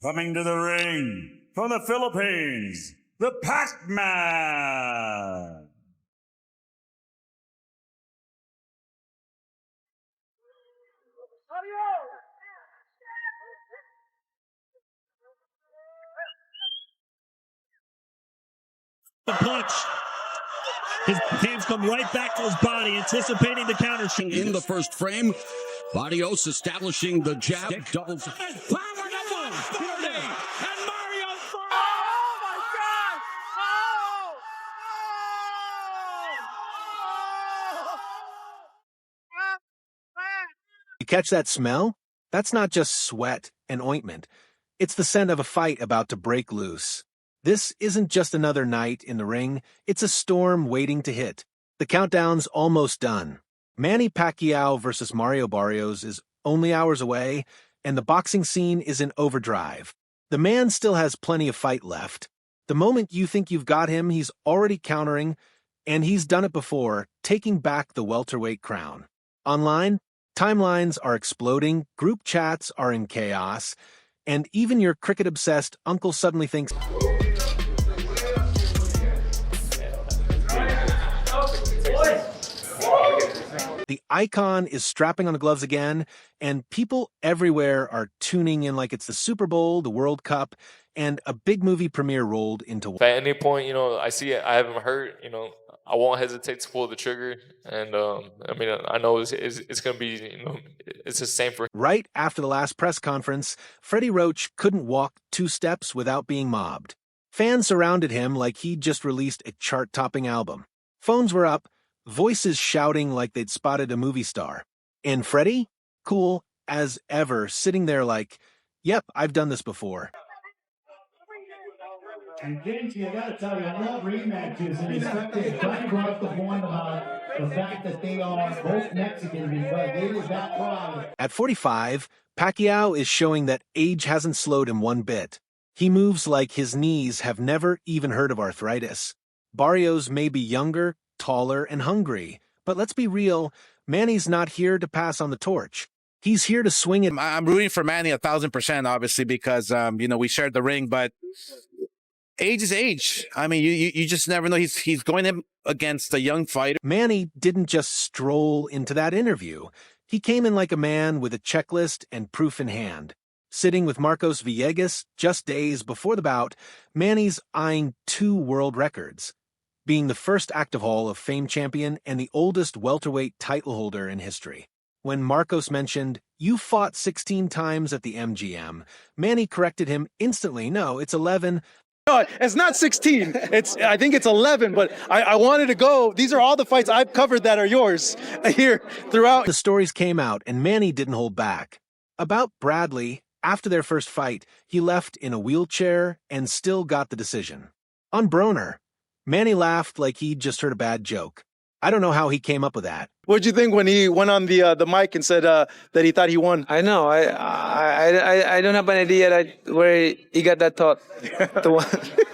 Coming to the ring from the Philippines, the Pac-Man. The punch. His hands come right back to his body, anticipating the counter. In the first frame, Barrios establishing the jab. Doubles. Power to one, 40, and Mario. Oh my God! You catch that smell? That's not just sweat and ointment. It's the scent of a fight about to break loose. This isn't just another night in the ring, it's a storm waiting to hit. The countdown's almost done. Manny Pacquiao versus Mario Barrios is only hours away, and the boxing scene is in overdrive. The man still has plenty of fight left. The moment you think you've got him, he's already countering, and he's done it before, taking back the welterweight crown. Online, timelines are exploding, group chats are in chaos, and even your cricket-obsessed uncle suddenly thinks, the icon is strapping on the gloves again, and people everywhere are tuning in like it's the Super Bowl, the World Cup, and a big movie premiere rolled into one. If at any point, I see it, I have him hurt, I won't hesitate to pull the trigger. And I know it's going to be, it's the same for. Right after the last press conference, Freddie Roach couldn't walk 2 steps without being mobbed. Fans surrounded him like he'd just released a chart-topping album. Phones were up, voices shouting like they'd spotted a movie star. And Freddie, cool as ever, sitting there like, yep, I've done this before. And James, I gotta tell you, I love rematches, and especially Frank brought the point about the fact that they are both Mexican, because it is that proud. At 45, Pacquiao is showing that age hasn't slowed him one bit. He moves like his knees have never even heard of arthritis. Barrios may be younger, taller, and hungry, but let's be real, Manny's not here to pass on the torch. He's here to swing it. I'm rooting for Manny 1,000%, obviously, because we shared the ring, but age is age. I mean, you just never know. He's going in against a young fighter. Manny didn't just stroll into that interview. He came in like a man with a checklist and proof in hand. Sitting with Marcos Villegas just days before the bout, Manny's eyeing 2 world records, being the first active Hall of Fame champion and the oldest welterweight title holder in history. When Marcos mentioned, "You fought 16 times at the MGM," Manny corrected him instantly. "No, it's 11. No, it's not 16. I think it's 11, but I wanted to go. These are all the fights I've covered that are yours here throughout." The stories came out, and Manny didn't hold back. About Bradley, after their first fight, he left in a wheelchair and still got the decision. On Broner, Manny laughed like he'd just heard a bad joke. I don't know how he came up with that. What'd you think when he went on the mic and said that he thought he won? I know. I don't have an idea where he got that thought.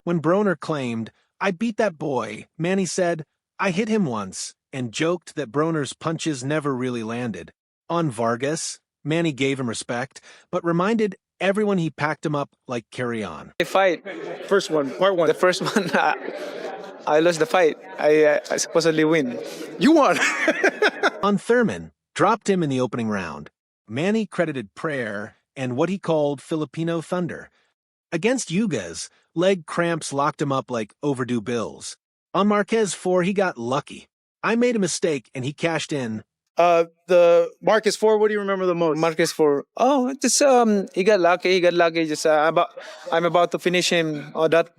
When Broner claimed, "I beat that boy," Manny said, "I hit him once," and joked that Broner's punches never really landed. On Vargas, Manny gave him respect, but reminded everyone he packed him up like carry on. The fight. First one, part 1. The first one, I lost the fight. I supposedly win. You won. On Thurman, dropped him in the opening round. Manny credited prayer and what he called Filipino thunder. Against Yugas, leg cramps locked him up like overdue bills. On Marquez 4, he got lucky. I made a mistake and he cashed in. The Marcus 4, what do you remember the most? Marcus 4. Oh, just he got lucky. Just I'm about to finish him. Oh, that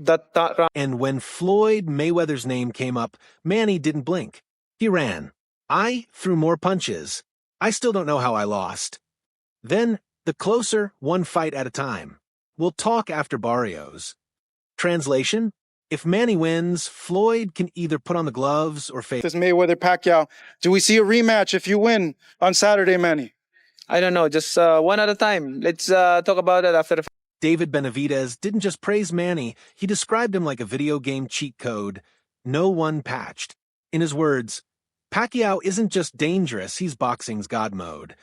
round. And when Floyd Mayweather's name came up, Manny didn't blink. He ran. I threw more punches. I still don't know how I lost. Then, the closer, one fight at a time. We'll talk after Barrios. Translation? If Manny wins, Floyd can either put on the gloves or face. This Mayweather-Pacquiao. Do we see a rematch if you win on Saturday, Manny? I don't know. Just one at a time. Let's talk about it after the. David Benavidez didn't just praise Manny, he described him like a video game cheat code. No one patched. In his words, Pacquiao isn't just dangerous, he's boxing's God mode.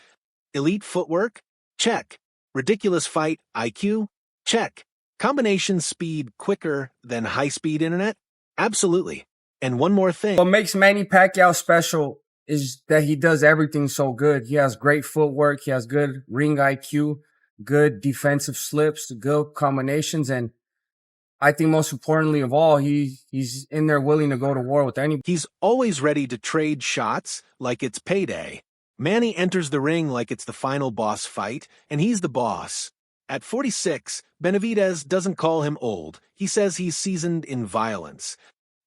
Elite footwork? Check. Ridiculous fight IQ? Check. Combination speed quicker than high-speed internet? Absolutely. And one more thing. What makes Manny Pacquiao special is that he does everything so good. He has great footwork. He has good ring IQ, good defensive slips, good combinations. And I think most importantly of all, he's in there willing to go to war with anybody. He's always ready to trade shots like it's payday. Manny enters the ring like it's the final boss fight, and he's the boss. At 46, Benavidez doesn't call him old. He says he's seasoned in violence.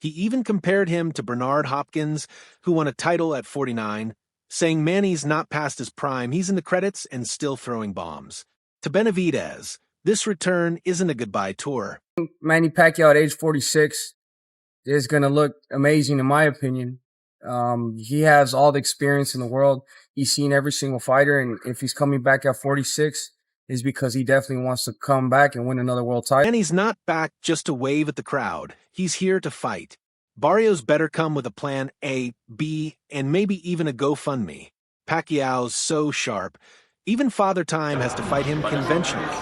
He even compared him to Bernard Hopkins, who won a title at 49, saying Manny's not past his prime. He's in the credits and still throwing bombs. To Benavidez, this return isn't a goodbye tour. Manny Pacquiao at age 46 is going to look amazing, in my opinion. He has all the experience in the world. He's seen every single fighter, and if he's coming back at 46, is because he definitely wants to come back and win another world title. And he's not back just to wave at the crowd. He's here to fight. Barrios better come with a plan A, B, and maybe even a GoFundMe. Pacquiao's so sharp. Even Father Time has to fight him conventionally.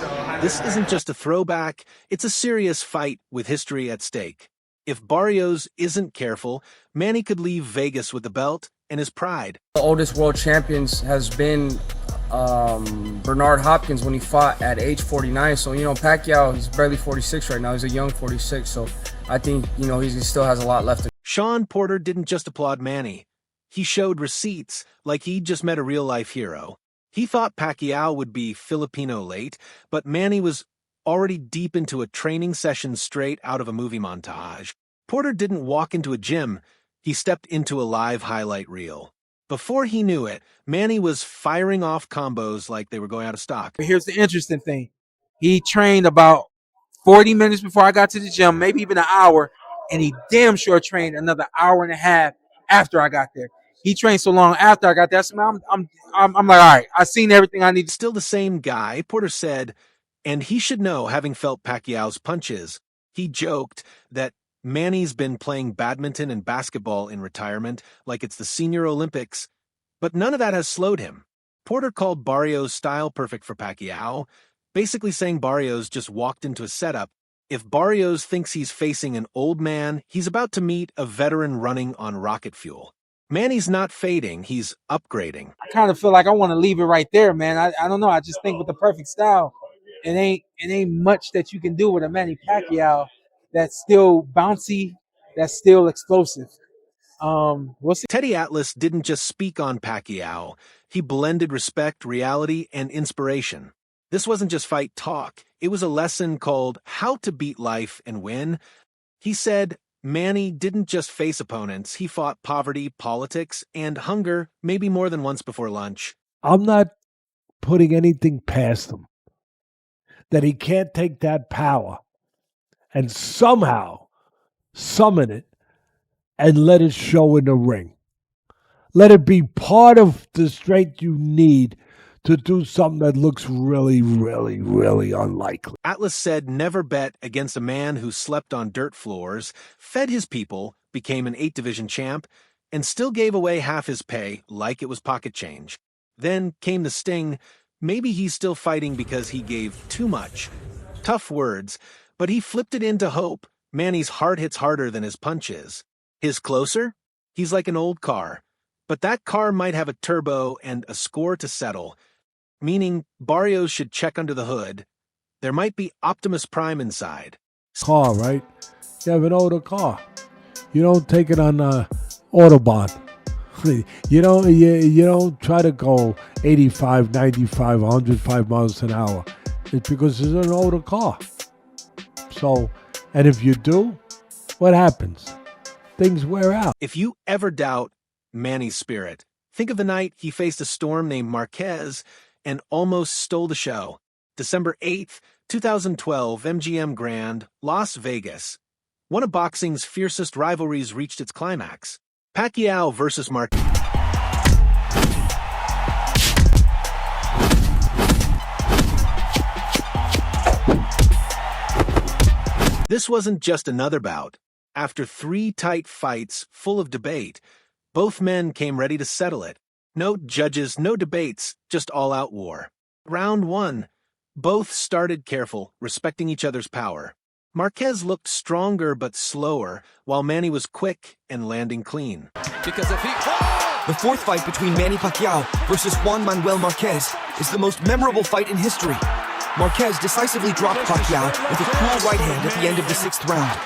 This isn't just a throwback, it's a serious fight with history at stake. If Barrios isn't careful, Manny could leave Vegas with the belt and his pride. The oldest world champions has been Bernard Hopkins when he fought at age 49. So, Pacquiao, he's barely 46 right now. He's a young 46. So I think, he still has a lot left. Shawn Porter didn't just applaud Manny. He showed receipts like he'd just met a real-life hero. He thought Pacquiao would be Filipino late, but Manny was already deep into a training session straight out of a movie montage. Porter didn't walk into a gym. He stepped into a live highlight reel. Before he knew it, Manny was firing off combos like they were going out of stock. Here's the interesting thing. He trained about 40 minutes before I got to the gym, maybe even an hour, and he damn sure trained another hour and a half after I got there. He trained so long after I got there, so I'm like, all right, I've seen everything I need. Still the same guy, Porter said, and he should know, having felt Pacquiao's punches. He joked that Manny's been playing badminton and basketball in retirement like it's the Senior Olympics, but none of that has slowed him. Porter called Barrios style perfect for Pacquiao, basically saying Barrios just walked into a setup. If Barrios thinks he's facing an old man, he's about to meet a veteran running on rocket fuel. Manny's not fading, he's upgrading. I kind of feel like I want to leave it right there, man. I don't know. I just think with the perfect style, it ain't much that you can do with a Manny Pacquiao that's still bouncy, that's still explosive. We'll see. Teddy Atlas didn't just speak on Pacquiao. He blended respect, reality, and inspiration. This wasn't just fight talk. It was a lesson called How to Beat Life and Win. He said Manny didn't just face opponents. He fought poverty, politics, and hunger maybe more than once before lunch. I'm not putting anything past him. That he can't take that power and somehow summon it and let it show in the ring. Let it be part of the strength you need to do something that looks really, really, really unlikely. Atlas said never bet against a man who slept on dirt floors, fed his people, became an 8-division champ, and still gave away half his pay like it was pocket change. Then came the sting. Maybe he's still fighting because he gave too much. Tough words, but he flipped it into hope. Manny's heart hits harder than his punches. His closer? He's like an old car. But that car might have a turbo and a score to settle, meaning Barrios should check under the hood. There might be Optimus Prime inside. Car, right? You have an older car. You don't take it on Autobahn. You don't try to go 85, 95, 105 miles an hour. It's because it's an older car. So, and if you do, what happens? Things wear out. If you ever doubt Manny's spirit, think of the night he faced a storm named Marquez and almost stole the show. December 8th, 2012, MGM Grand, Las Vegas. One of boxing's fiercest rivalries reached its climax. Pacquiao versus Marquez. This wasn't just another bout. After 3 tight fights full of debate, both men came ready to settle it. No judges, no debates, just all-out war. Round 1. Both started careful, respecting each other's power. Marquez looked stronger but slower, while Manny was quick and landing clean. Because if he... The fourth fight between Manny Pacquiao versus Juan Manuel Marquez is the most memorable fight in history. Marquez decisively dropped Pacquiao with a cool right hand at the end of the 6th round.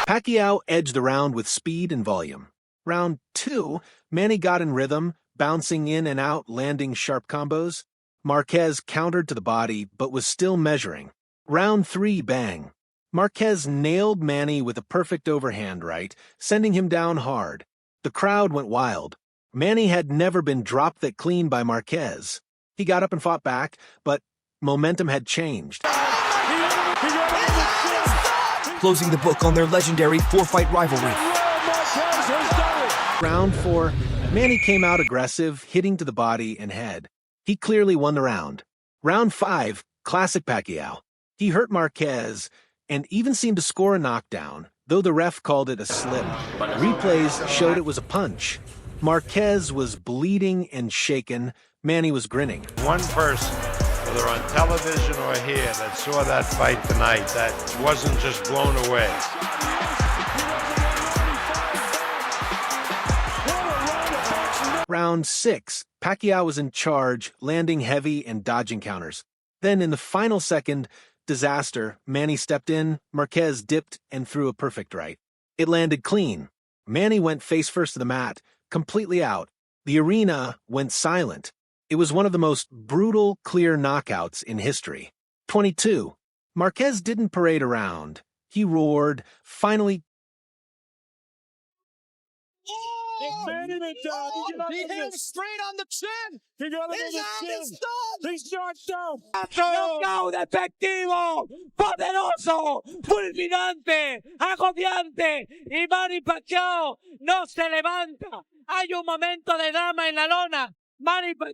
Pacquiao edged the round with speed and volume. Round 2, Manny got in rhythm, bouncing in and out, landing sharp combos. Marquez countered to the body, but was still measuring. Round 3, bang. Marquez nailed Manny with a perfect overhand right, sending him down hard. The crowd went wild. Manny had never been dropped that clean by Marquez. He got up and fought back, but momentum had changed. Closing the book on their legendary 4-fight rivalry. Round 4, Manny came out aggressive, hitting to the body and head. He clearly won the round. Round 5, classic Pacquiao. He hurt Marquez and even seemed to score a knockdown, though the ref called it a slip. Replays showed it was a punch. Marquez was bleeding and shaken. Manny was grinning. One person, whether on television or here, that saw that fight tonight, that wasn't just blown away. Round 6, Pacquiao was in charge, landing heavy and dodging counters. Then in the final second, disaster, Manny stepped in, Marquez dipped and threw a perfect right. It landed clean. Manny went face first to the mat, completely out. The arena went silent. It was one of the most brutal, clear knockouts in history. 22. Marquez didn't parade around. He roared, finally. He hit him straight on the chin. He got him His in arm the is chin. done. He's knocked out. Knockout efectivo, poderoso, fulminante, agobiante, y Manny Pacquiao no se levanta. Hay un momento de drama en la lona. Manny Pacquiao.